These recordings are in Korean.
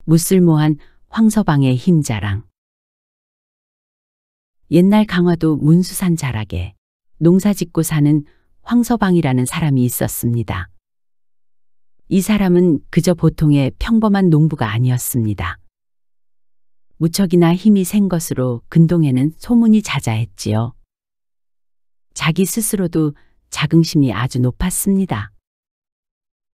무쓸모한 황서방의 힘자랑. 옛날 강화도 문수산 자락에 농사 짓고 사는 황서방이라는 사람이 있었습니다. 이 사람은 그저 보통의 평범한 농부가 아니었습니다. 무척이나 힘이 센 것으로 근동에는 소문이 자자했지요. 자기 스스로도 자긍심이 아주 높았습니다.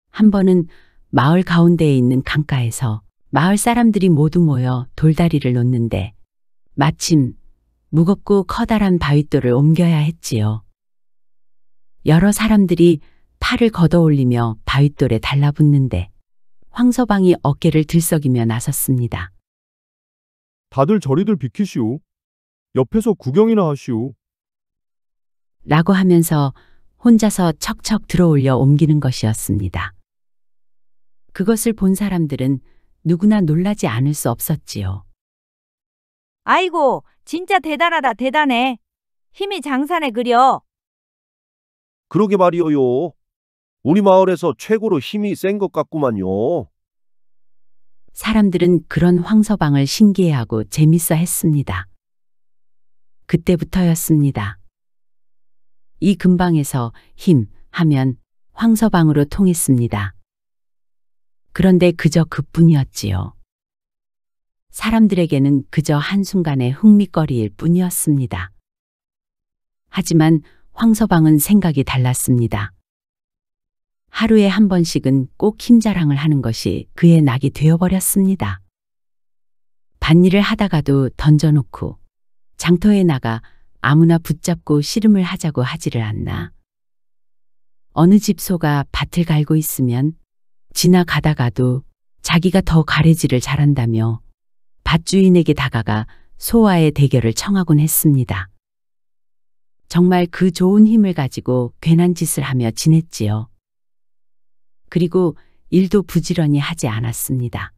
한 번은 마을 가운데에 있는 강가에서 마을 사람들이 모두 모여 돌다리를 놓는데 마침 무겁고 커다란 바윗돌을 옮겨야 했지요. 여러 사람들이 팔을 걷어올리며 바윗돌에 달라붙는데 황서방이 어깨를 들썩이며 나섰습니다. 다들 저리들 비키시오. 옆에서 구경이나 하시오. 라고 하면서 혼자서 척척 들어올려 옮기는 것이었습니다. 그것을 본 사람들은 누구나 놀라지 않을 수 없었지요. 아이고, 진짜 대단하다, 대단해. 힘이 장산에 그려. 그러게 말이오요. 우리 마을에서 최고로 힘이 센 것 같구만요. 사람들은 그런 황서방을 신기해하고 재밌어 했습니다. 그때부터였습니다. 이 근방에서 힘 하면 황서방으로 통했습니다. 그런데 그저 그뿐이었지요. 사람들에게는 그저 한순간의 흥미거리일 뿐이었습니다. 하지만 황서방은 생각이 달랐습니다. 하루에 한 번씩은 꼭 힘자랑을 하는 것이 그의 낙이 되어버렸습니다. 밭일을 하다가도 던져놓고 장터에 나가 아무나 붙잡고 씨름을 하자고 하지를 않나. 어느 집 소가 밭을 갈고 있으면 지나가다가도 자기가 더 가래질을 잘한다며 밭주인에게 다가가 소와의 대결을 청하곤 했습니다. 정말 그 좋은 힘을 가지고 괜한 짓을 하며 지냈지요. 그리고 일도 부지런히 하지 않았습니다.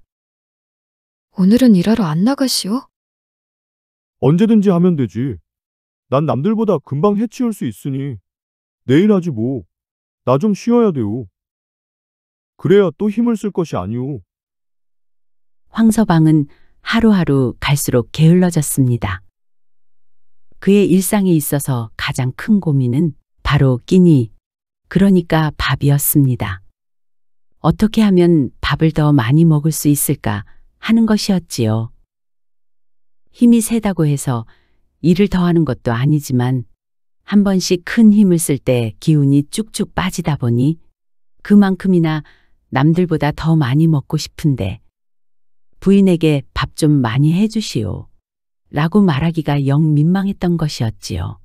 오늘은 일하러 안 나가시오? 언제든지 하면 되지. 난 남들보다 금방 해치울 수 있으니 내일 하지 뭐. 나 좀 쉬어야 돼요. 그래야 또 힘을 쓸 것이 아니오. 황서방은 하루하루 갈수록 게을러졌습니다. 그의 일상에 있어서 가장 큰 고민은 바로 끼니, 그러니까 밥이었습니다. 어떻게 하면 밥을 더 많이 먹을 수 있을까 하는 것이었지요. 힘이 세다고 해서 일을 더 하는 것도 아니지만 한 번씩 큰 힘을 쓸 때 기운이 쭉쭉 빠지다 보니 그만큼이나 남들보다 더 많이 먹고 싶은데 부인에게 밥 좀 많이 해주시오 라고 말하기가 영 민망했던 것이었지요.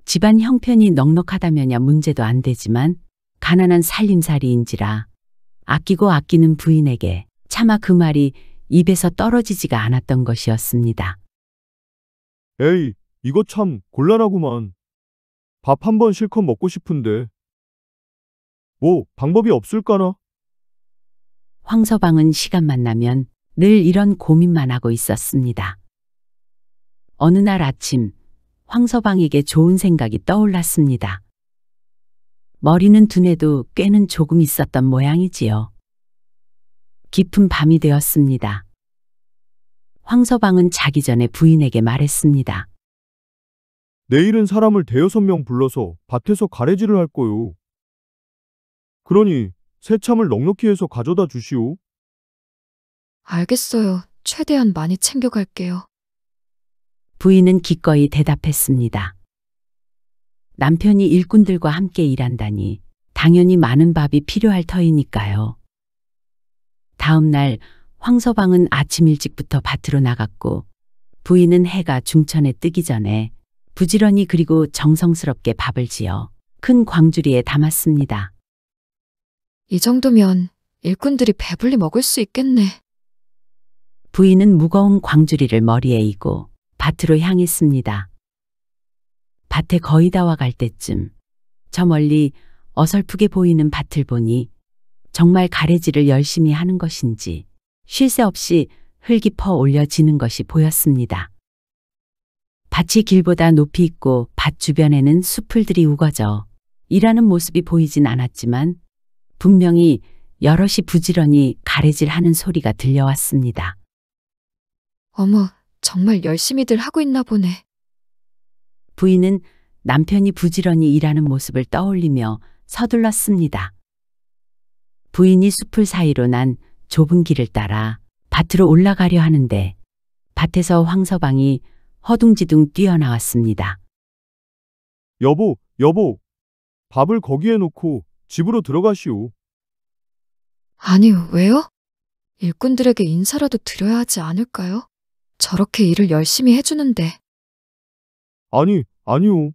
집안 형편이 넉넉하다면야 문제도 안 되지만 가난한 살림살이인지라 아끼고 아끼는 부인에게 차마 그 말이 입에서 떨어지지가 않았던 것이었습니다. 에이, 이거 참 곤란하구만. 밥 한 번 실컷 먹고 싶은데. 뭐 방법이 없을까나? 황서방은 시간만 나면 늘 이런 고민만 하고 있었습니다. 어느 날 아침 황서방에게 좋은 생각이 떠올랐습니다. 머리는 둔해도 꾀는 조금 있었던 모양이지요. 깊은 밤이 되었습니다. 황서방은 자기 전에 부인에게 말했습니다. 내일은 사람을 5~6명 불러서 밭에서 가래질을 할 거요. 그러니 새참을 넉넉히 해서 가져다 주시오. 알겠어요. 최대한 많이 챙겨갈게요. 부인은 기꺼이 대답했습니다. 남편이 일꾼들과 함께 일한다니 당연히 많은 밥이 필요할 터이니까요. 다음 날 황서방은 아침 일찍부터 밭으로 나갔고 부인은 해가 중천에 뜨기 전에 부지런히 그리고 정성스럽게 밥을 지어 큰 광주리에 담았습니다. 이 정도면 일꾼들이 배불리 먹을 수 있겠네. 부인은 무거운 광주리를 머리에 이고 밭으로 향했습니다. 밭에 거의 다 와갈 때쯤 저 멀리 어설프게 보이는 밭을 보니 정말 가래질을 열심히 하는 것인지 쉴 새 없이 흙이 퍼 올려지는 것이 보였습니다. 밭이 길보다 높이 있고 밭 주변에는 숲풀들이 우거져 일하는 모습이 보이진 않았지만 분명히 여럿이 부지런히 가래질하는 소리가 들려왔습니다. 어머, 정말 열심히들 하고 있나 보네. 부인은 남편이 부지런히 일하는 모습을 떠올리며 서둘렀습니다. 부인이 숲을 사이로 난 좁은 길을 따라 밭으로 올라가려 하는데 밭에서 황서방이 허둥지둥 뛰어나왔습니다. 여보, 밥을 거기에 놓고 집으로 들어가시오. 아니, 왜요? 일꾼들에게 인사라도 드려야 하지 않을까요? 저렇게 일을 열심히 해주는데. 아니요.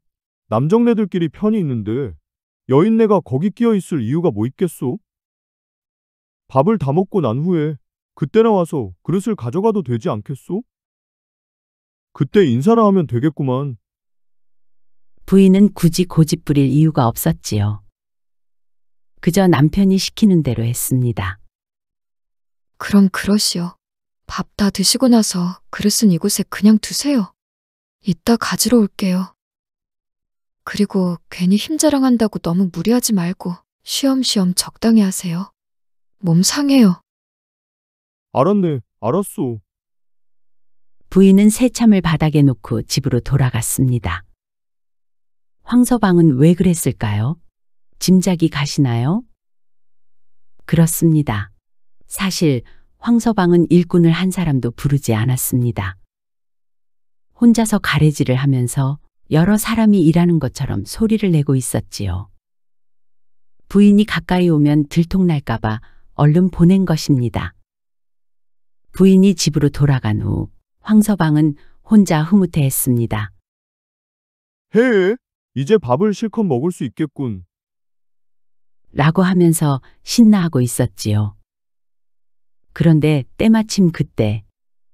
남정네들끼리 편이 있는데 여인네가 거기 끼어 있을 이유가 뭐 있겠소? 밥을 다 먹고 난 후에 그때나 와서 그릇을 가져가도 되지 않겠소? 그때 인사나 하면 되겠구만. 부인은 굳이 고집 부릴 이유가 없었지요. 그저 남편이 시키는 대로 했습니다. 그럼 그러시오. 밥 다 드시고 나서 그릇은 이곳에 그냥 두세요. 이따 가지러 올게요. 그리고 괜히 힘 자랑한다고 너무 무리하지 말고 쉬엄쉬엄 적당히 하세요. 몸 상해요. 알았네, 알았소. 부인은 새참을 바닥에 놓고 집으로 돌아갔습니다. 황서방은 왜 그랬을까요? 짐작이 가시나요? 그렇습니다. 사실 황서방은 일꾼을 한 사람도 부르지 않았습니다. 혼자서 가래질을 하면서 여러 사람이 일하는 것처럼 소리를 내고 있었지요. 부인이 가까이 오면 들통날까봐 얼른 보낸 것입니다. 부인이 집으로 돌아간 후 황서방은 혼자 흐뭇해했습니다. 해, 이제 밥을 실컷 먹을 수 있겠군. 라고 하면서 신나하고 있었지요. 그런데 때마침 그때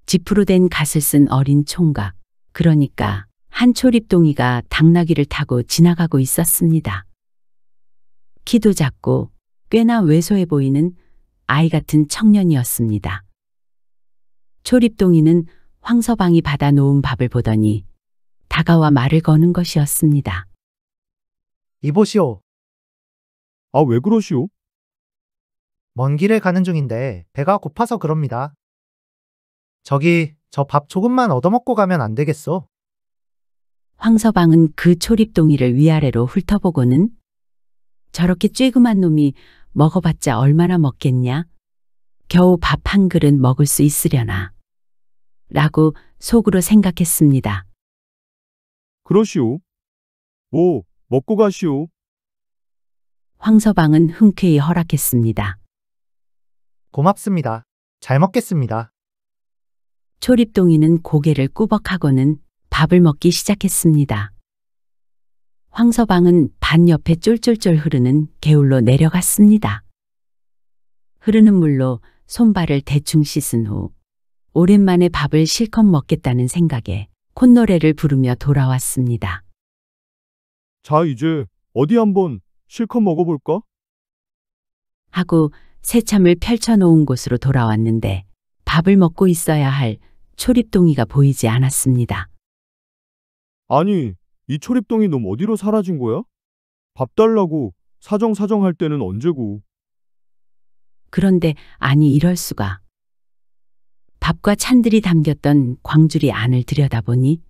지프로 된 갓을 쓴 어린 총각, 그러니까 한 초립동이가 당나귀를 타고 지나가고 있었습니다. 키도 작고 꽤나 왜소해 보이는 아이 같은 청년이었습니다. 초립동이는 황서방이 받아 놓은 밥을 보더니 다가와 말을 거는 것이었습니다. 이보시오. 아, 왜 그러시오? 먼 길을 가는 중인데 배가 고파서 그럽니다. 저기, 저 밥 조금만 얻어먹고 가면 안 되겠소? 황서방은 그 초립동이를 위아래로 훑어보고는 저렇게 쬐그만 놈이 먹어봤자 얼마나 먹겠냐? 겨우 밥 한 그릇 먹을 수 있으려나? 라고 속으로 생각했습니다. 그러시오. 뭐, 먹고 가시오. 황서방은 흔쾌히 허락했습니다. 고맙습니다. 잘 먹겠습니다. 초립동이는 고개를 꾸벅하고는 밥을 먹기 시작했습니다. 황서방은 밭 옆에 쫄쫄쫄 흐르는 개울로 내려갔습니다. 흐르는 물로 손발을 대충 씻은 후 오랜만에 밥을 실컷 먹겠다는 생각에 콧노래를 부르며 돌아왔습니다. 자, 이제 어디 한번 실컷 먹어볼까? 하고 새참을 펼쳐놓은 곳으로 돌아왔는데 밥을 먹고 있어야 할 초립동이가 보이지 않았습니다. 아니, 이 초립동이 놈 어디로 사라진 거야? 밥 달라고 사정사정 할 때는 언제고. 그런데 아니 이럴 수가. 밥과 찬들이 담겼던 광주리 안을 들여다보니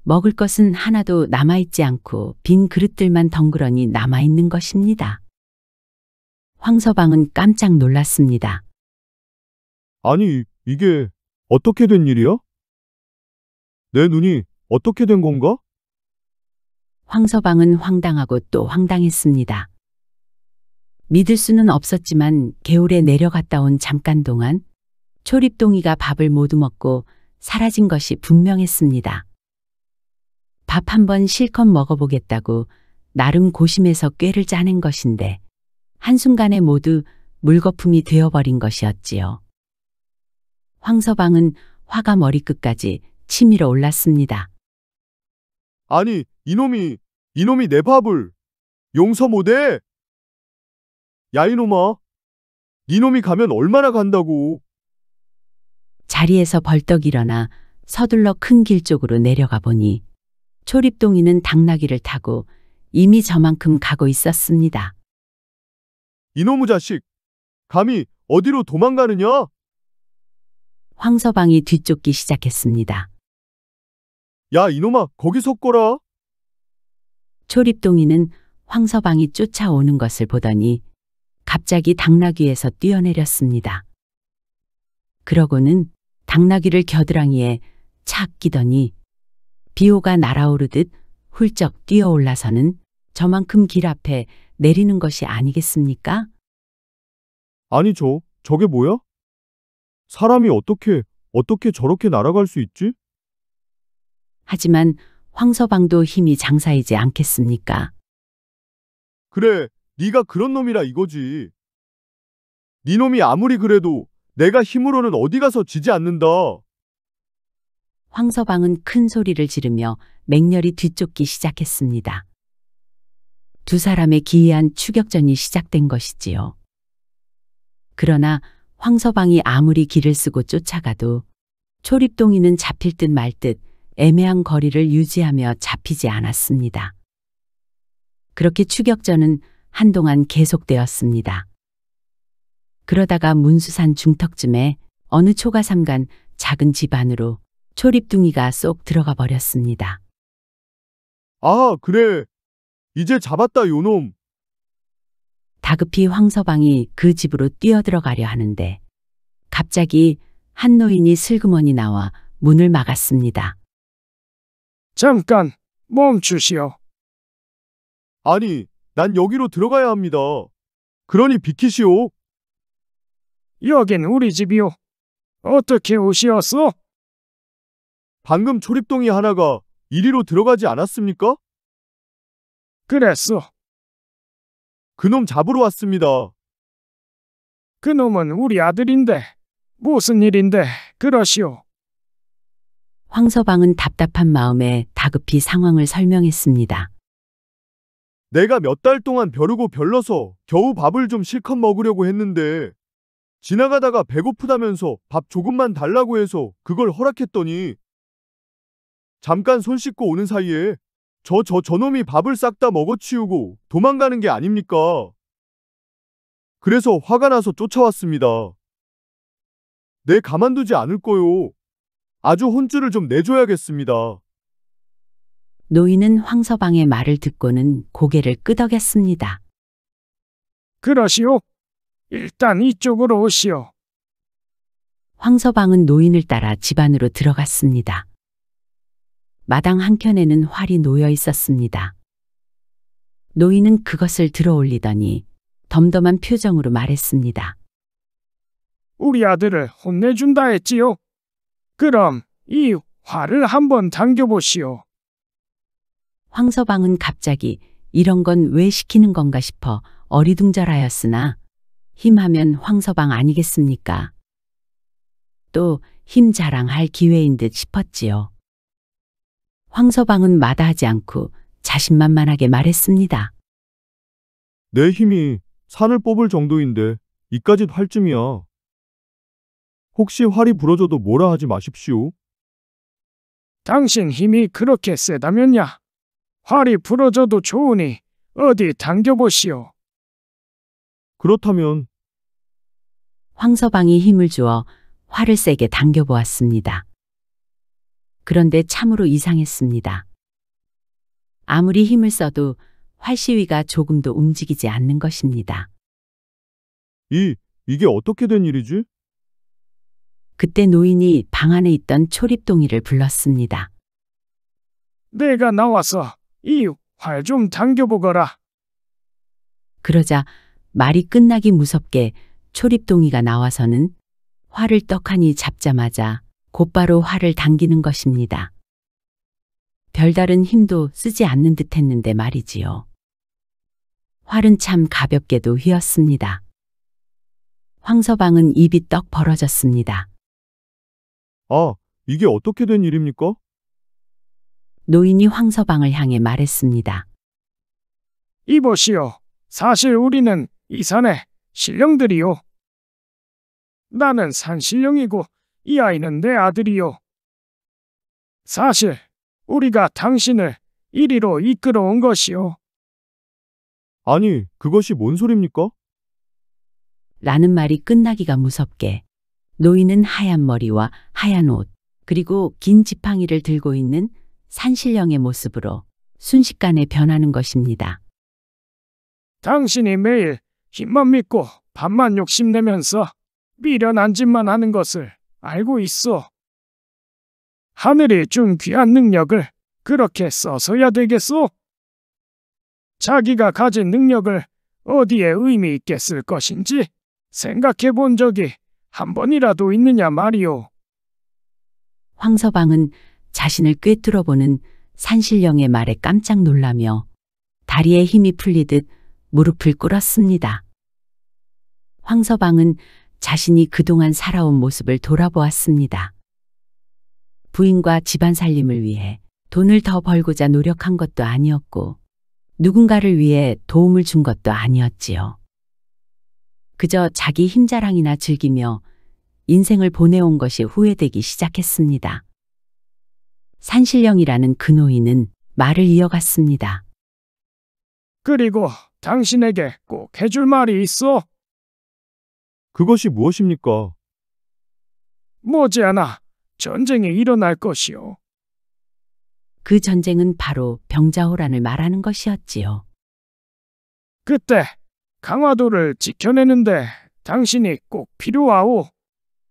먹을 것은 하나도 남아있지 않고 빈 그릇들만 덩그러니 남아있는 것입니다. 황서방은 깜짝 놀랐습니다. 아니, 이게 어떻게 된 일이야? 내 눈이 어떻게 된 건가? 황서방은 황당하고 또 황당했습니다. 믿을 수는 없었지만 개울에 내려갔다 온 잠깐 동안 초립동이가 밥을 모두 먹고 사라진 것이 분명했습니다. 밥 한 번 실컷 먹어보겠다고 나름 고심해서 꾀를 짜낸 것인데 한순간에 모두 물거품이 되어버린 것이었지요. 황서방은 화가 머리끝까지 치밀어 올랐습니다. 아니, 이놈이 내 밥을 용서 못해? 야, 이놈아. 이놈이 가면 얼마나 간다고. 자리에서 벌떡 일어나 서둘러 큰 길 쪽으로 내려가 보니 초립동이는 당나귀를 타고 이미 저만큼 가고 있었습니다. 이놈의 자식. 감히 어디로 도망가느냐? 황서방이 뒤쫓기 시작했습니다. 야, 이놈아, 거기 섰거라. 초립동이는 황서방이 쫓아오는 것을 보더니 갑자기 당나귀에서 뛰어내렸습니다. 그러고는 당나귀를 겨드랑이에 착 끼더니 비호가 날아오르듯 훌쩍 뛰어올라서는 저만큼 길 앞에 내리는 것이 아니겠습니까? 아니, 저게 뭐야? 사람이 어떻게 저렇게 날아갈 수 있지? 하지만 황서방도 힘이 장사이지 않겠습니까? 그래, 네가 그런 놈이라 이거지. 네 놈이 아무리 그래도 내가 힘으로는 어디 가서 지지 않는다. 황서방은 큰 소리를 지르며 맹렬히 뒤쫓기 시작했습니다. 두 사람의 기이한 추격전이 시작된 것이지요. 그러나 황서방이 아무리 길을 쓰고 쫓아가도 초립동이는 잡힐 듯 말 듯 애매한 거리를 유지하며 잡히지 않았습니다. 그렇게 추격전은 한동안 계속되었습니다. 그러다가 문수산 중턱쯤에 어느 초가삼간 작은 집 안으로 초립둥이가 쏙 들어가 버렸습니다. 아, 그래. 이제 잡았다, 요놈. 다급히 황서방이 그 집으로 뛰어들어가려 하는데 갑자기 한 노인이 슬그머니 나와 문을 막았습니다. 잠깐 멈추시오. 아니, 난 여기로 들어가야 합니다. 그러니 비키시오. 여긴 우리 집이오. 어떻게 오시었소? 방금 초립동이 하나가 이리로 들어가지 않았습니까? 그랬소. 그놈 잡으러 왔습니다. 그놈은 우리 아들인데 무슨 일인데 그러시오. 황서방은 답답한 마음에 다급히 상황을 설명했습니다. 내가 몇 달 동안 벼르고 별러서 겨우 밥을 좀 실컷 먹으려고 했는데 지나가다가 배고프다면서 밥 조금만 달라고 해서 그걸 허락했더니 잠깐 손 씻고 오는 사이에 저놈이 밥을 싹 다 먹어치우고 도망가는 게 아닙니까? 그래서 화가 나서 쫓아왔습니다. 내 가만두지 않을 거요. 아주 혼쭐을 좀 내줘야겠습니다. 노인은 황서방의 말을 듣고는 고개를 끄덕였습니다. 그러시오. 일단 이쪽으로 오시오. 황서방은 노인을 따라 집 안으로 들어갔습니다. 마당 한켠에는 활이 놓여 있었습니다. 노인은 그것을 들어 올리더니 덤덤한 표정으로 말했습니다. 우리 아들을 혼내준다 했지요. 그럼 이 활을 한번 당겨보시오. 황서방은 갑자기 이런 건 왜 시키는 건가 싶어 어리둥절하였으나 힘하면 황서방 아니겠습니까? 또 힘 자랑할 기회인 듯 싶었지요. 황서방은 마다하지 않고 자신만만하게 말했습니다. 내 힘이 산을 뽑을 정도인데 이까짓 활쯤이야. 혹시 활이 부러져도 뭐라 하지 마십시오. 당신 힘이 그렇게 세다면야. 활이 부러져도 좋으니 어디 당겨보시오. 그렇다면 황서방이 힘을 주어 활을 세게 당겨보았습니다. 그런데 참으로 이상했습니다. 아무리 힘을 써도 활시위가 조금도 움직이지 않는 것입니다. 이게 어떻게 된 일이지? 그때 노인이 방 안에 있던 초립동이를 불렀습니다. 내가 나와서 이 활 좀 당겨보거라. 그러자 말이 끝나기 무섭게 초립동이가 나와서는 활을 떡하니 잡자마자 곧바로 활을 당기는 것입니다. 별다른 힘도 쓰지 않는 듯 했는데 말이지요. 활은 참 가볍게도 휘었습니다. 황서방은 입이 떡 벌어졌습니다. 아, 이게 어떻게 된 일입니까? 노인이 황서방을 향해 말했습니다. 이보시오. 사실 우리는 이 산의 신령들이요. 나는 산신령이고 이 아이는 내 아들이요. 사실 우리가 당신을 이리로 이끌어 온 것이요. 아니, 그것이 뭔 소립니까? 라는 말이 끝나기가 무섭게 노인은 하얀 머리와 하얀 옷, 그리고 긴 지팡이를 들고 있는 산신령의 모습으로 순식간에 변하는 것입니다. 당신이 매일 힘만 믿고 밥만 욕심내면서 미련한 짓만 하는 것을 알고 있어. 하늘이 준 귀한 능력을 그렇게 써서야 되겠소? 자기가 가진 능력을 어디에 의미 있게 쓸 것인지 생각해 본 적이 한 번이라도 있느냐 말이오. 황서방은 자신을 꿰뚫어보는 산신령의 말에 깜짝 놀라며 다리에 힘이 풀리듯 무릎을 꿇었습니다. 황서방은 자신이 그동안 살아온 모습을 돌아보았습니다. 부인과 집안 살림을 위해 돈을 더 벌고자 노력한 것도 아니었고 누군가를 위해 도움을 준 것도 아니었지요. 그저 자기 힘자랑이나 즐기며 인생을 보내온 것이 후회되기 시작했습니다. 산신령이라는 그 노인은 말을 이어갔습니다. 그리고 당신에게 꼭 해줄 말이 있어. 그것이 무엇입니까? 머지않아 전쟁이 일어날 것이오. 그 전쟁은 바로 병자호란을 말하는 것이었지요. 그때 강화도를 지켜내는데 당신이 꼭 필요하오.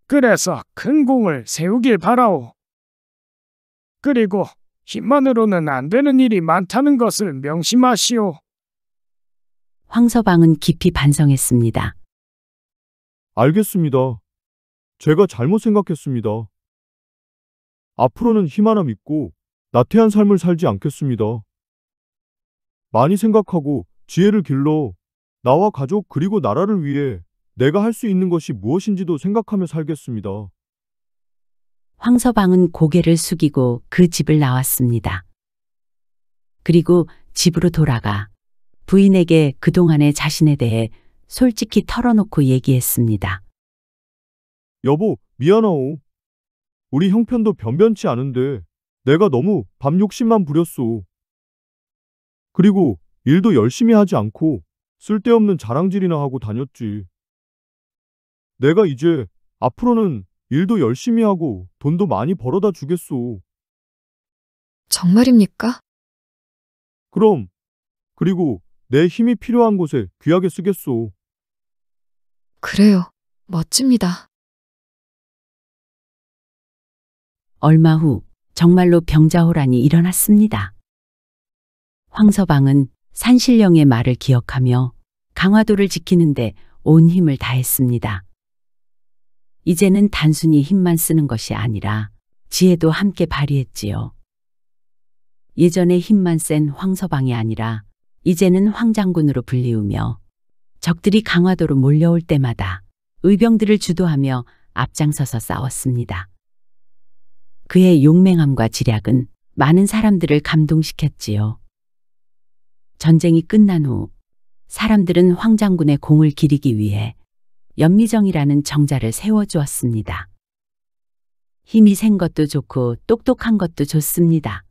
그래서 큰 공을 세우길 바라오. 그리고 힘만으로는 안 되는 일이 많다는 것을 명심하시오. 황서방은 깊이 반성했습니다. 알겠습니다. 제가 잘못 생각했습니다. 앞으로는 힘 하나 믿고 나태한 삶을 살지 않겠습니다. 많이 생각하고 지혜를 길러 나와 가족 그리고 나라를 위해 내가 할 수 있는 것이 무엇인지도 생각하며 살겠습니다. 황서방은 고개를 숙이고 그 집을 나왔습니다. 그리고 집으로 돌아가 부인에게 그동안의 자신에 대해 솔직히 털어놓고 얘기했습니다. 여보, 미안하오. 우리 형편도 변변치 않은데 내가 너무 밥 욕심만 부렸소. 그리고 일도 열심히 하지 않고 쓸데없는 자랑질이나 하고 다녔지. 내가 이제 앞으로는 일도 열심히 하고 돈도 많이 벌어다 주겠소. 정말입니까? 그럼, 그리고 내 힘이 필요한 곳에 귀하게 쓰겠소. 그래요. 멋집니다. 얼마 후 정말로 병자호란이 일어났습니다. 황서방은 산신령의 말을 기억하며 강화도를 지키는데 온 힘을 다했습니다. 이제는 단순히 힘만 쓰는 것이 아니라 지혜도 함께 발휘했지요. 예전에 힘만 센 황서방이 아니라 이제는 황장군으로 불리우며 적들이 강화도로 몰려올 때마다 의병들을 주도하며 앞장서서 싸웠습니다. 그의 용맹함과 지략은 많은 사람들을 감동시켰지요. 전쟁이 끝난 후 사람들은 황장군의 공을 기리기 위해 연미정이라는 정자를 세워주었습니다. 힘이 센 것도 좋고 똑똑한 것도 좋습니다.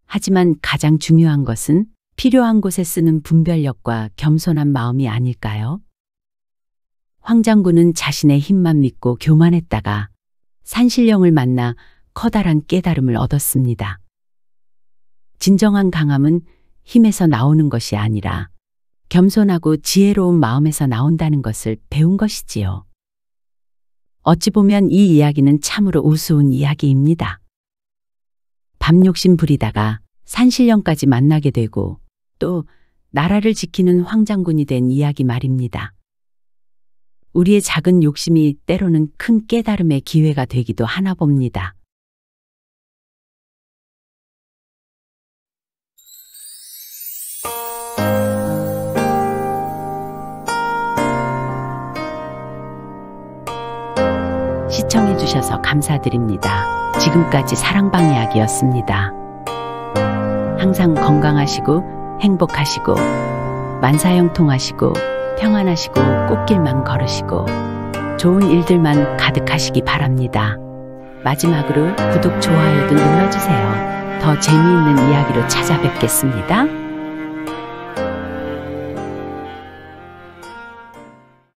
하지만 가장 중요한 것은 필요한 곳에 쓰는 분별력과 겸손한 마음이 아닐까요? 황장군은 자신의 힘만 믿고 교만했다가 산신령을 만나 커다란 깨달음을 얻었습니다. 진정한 강함은 힘에서 나오는 것이 아니라 겸손하고 지혜로운 마음에서 나온다는 것을 배운 것이지요. 어찌 보면 이 이야기는 참으로 우스운 이야기입니다. 밥 욕심 부리다가 산신령까지 만나게 되고 또 나라를 지키는 황장군이 된 이야기 말입니다. 우리의 작은 욕심이 때로는 큰 깨달음의 기회가 되기도 하나 봅니다. 시청해주셔서 감사드립니다. 지금까지 사랑방 이야기였습니다. 항상 건강하시고 행복하시고 만사형통하시고 평안하시고 꽃길만 걸으시고 좋은 일들만 가득하시기 바랍니다. 마지막으로 구독, 좋아요도 눌러주세요. 더 재미있는 이야기로 찾아뵙겠습니다.